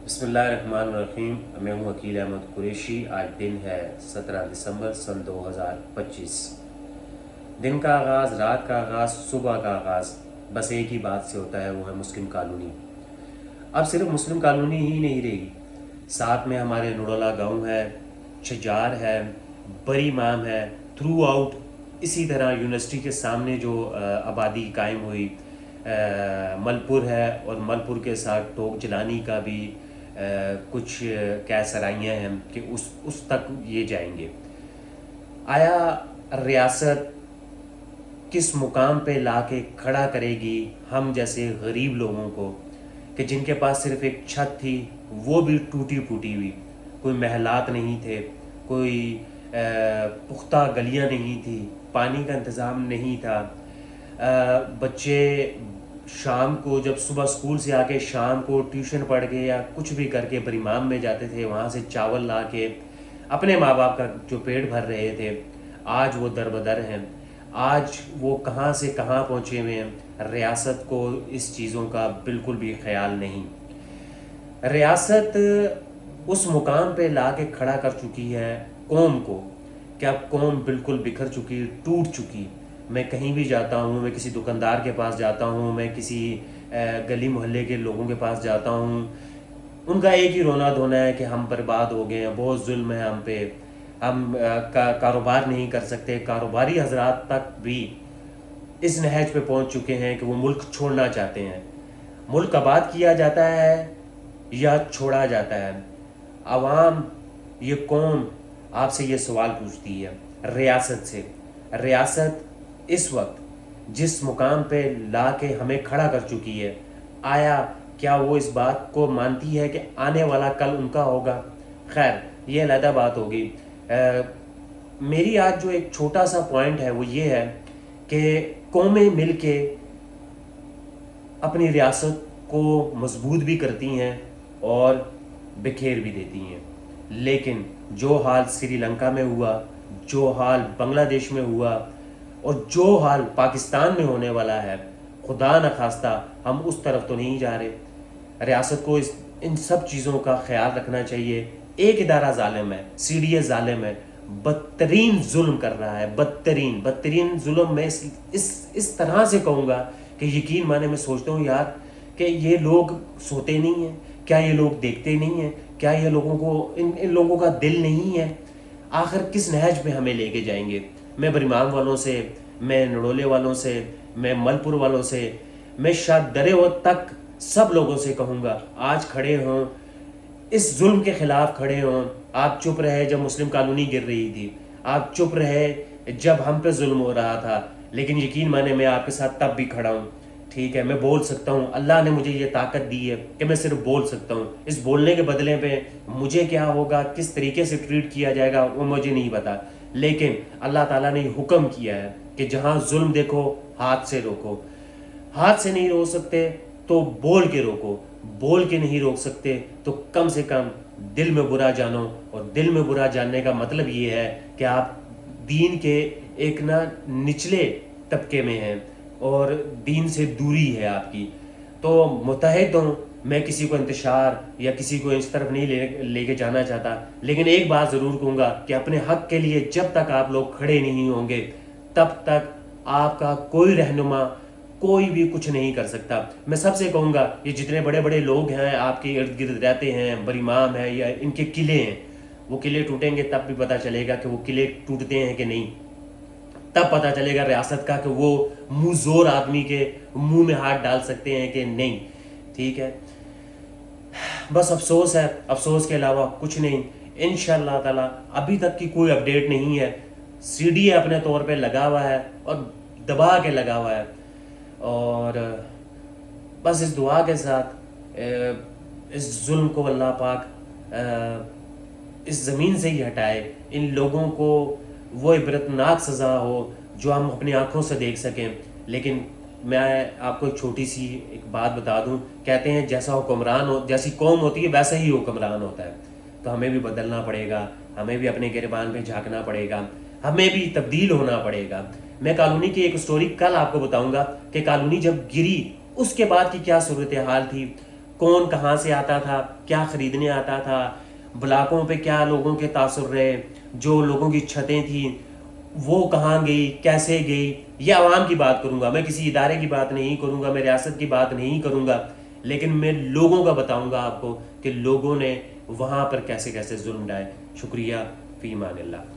بسم اللہ الرحمن الرحیم۔ میں ہوں وکیل احمد قریشی۔ آج دن ہے 17 دسمبر سن 2025۔ دن کا آغاز، رات کا آغاز، صبح کا آغاز بس ایک ہی بات سے ہوتا ہے، وہ ہے مسلم کالونی۔ اب صرف مسلم کالونی ہی نہیں رہی، ساتھ میں ہمارے نڑولا گاؤں ہے، چھجار ہے، بری مام ہے، تھرو آؤٹ اسی طرح یونیورسٹی کے سامنے جو آبادی قائم ہوئی، ملپور ہے، اور ملپور کے ساتھ ٹوک جلانی کا بھی کچھ سرائیاں ہیں کہ اس تک یہ جائیں گے۔ آیا ریاست کس مقام پہ لا کے کھڑا کرے گی ہم جیسے غریب لوگوں کو، کہ جن کے پاس صرف ایک چھت تھی، وہ بھی ٹوٹی پھوٹی ہوئی، کوئی محلات نہیں تھے، کوئی پختہ گلیاں نہیں تھی، پانی کا انتظام نہیں تھا، بچے شام کو جب صبح اسکول سے آ کے شام کو ٹیوشن پڑھ کے یا کچھ بھی کر کے بریمام میں جاتے تھے، وہاں سے چاول لا کے اپنے ماں باپ کا جو پیٹ بھر رہے تھے، آج وہ در بدر ہیں۔ آج وہ کہاں سے کہاں پہنچے ہوئے ہیں۔ ریاست کو اس چیزوں کا بالکل بھی خیال نہیں۔ ریاست اس مقام پہ لا کے کھڑا کر چکی ہے قوم کو کہ اب قوم بالکل بکھر چکی، ٹوٹ چکی۔ میں کہیں بھی جاتا ہوں، میں کسی دکاندار کے پاس جاتا ہوں، میں کسی گلی محلے کے لوگوں کے پاس جاتا ہوں، ان کا ایک ہی رونا دھونا ہے کہ ہم برباد ہو گئے ہیں، بہت ظلم ہے ہم پہ، ہم کاروبار نہیں کر سکتے۔ کاروباری حضرات تک بھی اس نہج پہ پہنچ چکے ہیں کہ وہ ملک چھوڑنا چاہتے ہیں۔ ملک آباد کیا جاتا ہے یا چھوڑا جاتا ہے؟ عوام، یہ قوم آپ سے یہ سوال پوچھتی ہے، ریاست سے۔ ریاست اس وقت جس مقام پہ لا کے ہمیں کھڑا کر چکی ہے، آیا کیا وہ اس بات کو مانتی ہے کہ آنے والا کل ان کا ہوگا؟ خیر، یہ علیحدہ بات ہوگی۔ میری آج جو ایک چھوٹا سا پوائنٹ ہے وہ یہ ہے کہ قومیں مل کے اپنی ریاست کو مضبوط بھی کرتی ہیں اور بکھیر بھی دیتی ہیں، لیکن جو حال سری لنکا میں ہوا، جو حال بنگلہ دیش میں ہوا، اور جو حال پاکستان میں ہونے والا ہے، خدا نخواستہ ہم اس طرف تو نہیں جا رہے۔ ریاست کو ان سب چیزوں کا خیال رکھنا چاہیے۔ ایک ادارہ ظالم ہے، سی ڈی ایس ظالم ہے، بدترین ظلم کر رہا ہے، بدترین ظلم۔ میں اس طرح سے کہوں گا کہ یقین مانے میں سوچتا ہوں یار کہ یہ لوگ سوتے نہیں ہیں کیا؟ یہ لوگ دیکھتے نہیں ہیں کیا؟ یہ لوگوں کو ان لوگوں کا دل نہیں ہے؟ آخر کس نہج پہ ہمیں لے کے جائیں گے؟ میں بریمام والوں سے، میں نڑولے والوں سے، میں ملپور والوں سے، میں شاید درے و تک سب لوگوں سے کہوں گا، آج کھڑے ہوں، اس ظلم کے خلاف کھڑے ہوں۔ آپ چپ رہے جب مسلم کالونی گر رہی تھی، آپ چپ رہے جب ہم پہ ظلم ہو رہا تھا، لیکن یقین مانے میں آپ کے ساتھ تب بھی کھڑا ہوں۔ ٹھیک ہے، میں بول سکتا ہوں، اللہ نے مجھے یہ طاقت دی ہے کہ میں صرف بول سکتا ہوں۔ اس بولنے کے بدلے پہ مجھے کیا ہوگا، کس طریقے سے ٹریٹ کیا جائے گا، وہ مجھے نہیں پتا، لیکن اللہ تعالیٰ نے حکم کیا ہے کہ جہاں ظلم دیکھو ہاتھ سے روکو۔ ہاتھ سے نہیں روک سکتے تو بول کے روکو، بول کے نہیں روک سکتے تو کم سے کم دل میں برا جانو۔ اور دل میں برا جاننے کا مطلب یہ ہے کہ آپ دین کے ایک نچلے طبقے میں ہیں اور دین سے دوری ہے آپ کی، تو متحد ہوں۔ میں کسی کو انتشار یا کسی کو اس طرف نہیں لے کے جانا چاہتا، لیکن ایک بات ضرور کہوں گا کہ اپنے حق کے لیے جب تک آپ لوگ کھڑے نہیں ہوں گے، تب تک آپ کا کوئی رہنما، کوئی بھی کچھ نہیں کر سکتا۔ میں سب سے کہوں گا، یہ جتنے بڑے بڑے لوگ ہیں آپ کے ارد گرد رہتے ہیں، بریمام ہے یا ان کے قلعے ہیں، وہ قلعے ٹوٹیں گے تب بھی پتہ چلے گا کہ وہ قلعے ٹوٹتے ہیں کہ نہیں، تب پتہ چلے گا ریاست کا کہ وہ منہ زور آدمی کے منہ میں ہاتھ ڈال سکتے ہیں کہ نہیں۔ ٹھیک ہے، بس افسوس ہے، افسوس کے علاوہ کچھ نہیں۔ انشاءاللہ تعالیٰ ابھی تک کی کوئی اپڈیٹ نہیں ہے۔ سی ڈی اے اپنے طور پہ لگا ہوا ہے اور دبا کے لگا ہوا ہے، اور بس اس دعا کے ساتھ اس ظلم کو اللہ پاک اس زمین سے ہی ہٹائے، ان لوگوں کو وہ عبرتناک سزا ہو جو ہم اپنی آنکھوں سے دیکھ سکیں۔ لیکن میں آپ کو ایک چھوٹی سی ایک بات بتا دوں، کہتے ہیں جیسا حکمران ہو، جیسی قوم ہوتی ہے ویسا ہی حکمران ہوتا ہے، تو ہمیں بھی بدلنا پڑے گا، ہمیں بھی اپنے گریبان پہ جھانکنا پڑے گا، ہمیں بھی تبدیل ہونا پڑے گا۔ میں کالونی کی ایک سٹوری کل آپ کو بتاؤں گا کہ کالونی جب گری اس کے بعد کی کیا صورتحال تھی۔ کون کہاں سے آتا تھا، کیا خریدنے آتا تھا، بلاکوں پہ کیا لوگوں کے تاثر رہے، جو لوگوں کی چھتیں تھیں وہ کہاں گئی، کیسے گئی. یہ عوام کی بات کروں گا، میں کسی ادارے کی بات نہیں کروں گا، میں ریاست کی بات نہیں کروں گا، لیکن میں لوگوں کا بتاؤں گا آپ کو کہ لوگوں نے وہاں پر کیسے کیسے ظلم ڈھائے. شکریہ، فی امان اللہ.